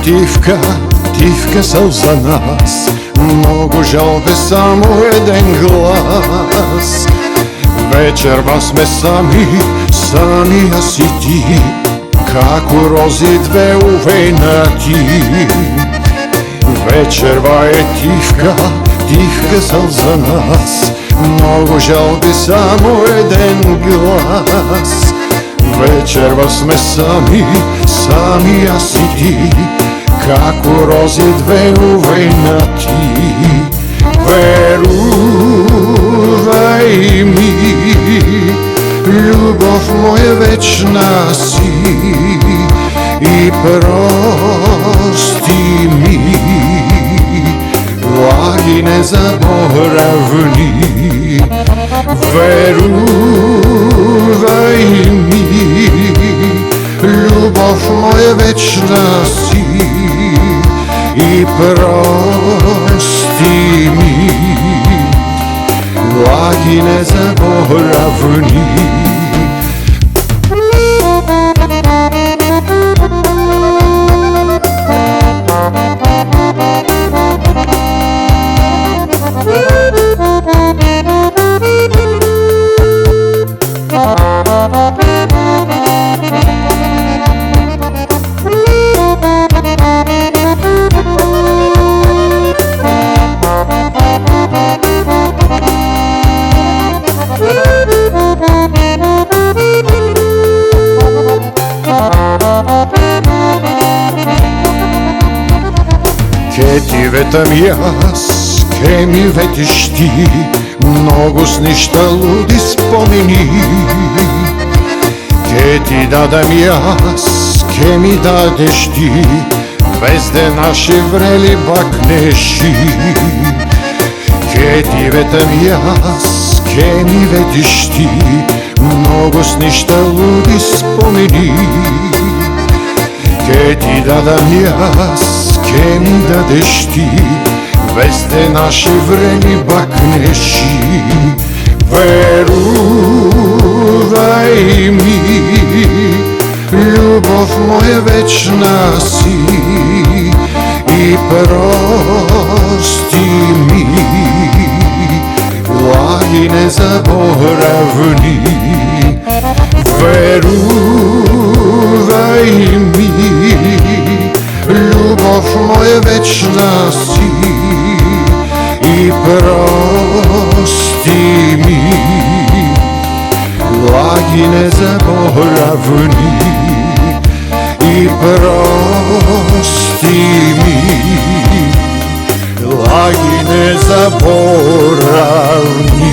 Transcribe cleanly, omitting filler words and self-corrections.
тивка, тивка сълза нас, много жалби, само един глас. Вечерва сме сами, сами аз и ти, како рози две увейнати. Вечерва тивка, тивка сълза нас, много жалби, само един глас. Вечерва сме сами, сами аз и ти, како рози две увейнати. Верувај ми, љубов моја вечна си, и прости ми лаги незаборавни. Верувај ми, љубов моја вечна си, и прости ми лаги незаборавни. Ке ти ветам јас, ке ми ветиш ти, многу с ништа луди спомени. Ке ти дадам јас, ке ми дадеш ти, везде наши врели бакнеши. Ке ти ветам јас, ке ми ветиш ти, многу с ништа луди спомени. Ке ти дадам јас, ке ми дадеш ти, везде наши врели бакнеши. Верувај ми, љубов моја вечна си, и прости ми лаги незаборавни. Верувај ми, љубов моја вечна си, и прости ми лаги незаборавни. И прости ми лаги незаборавни.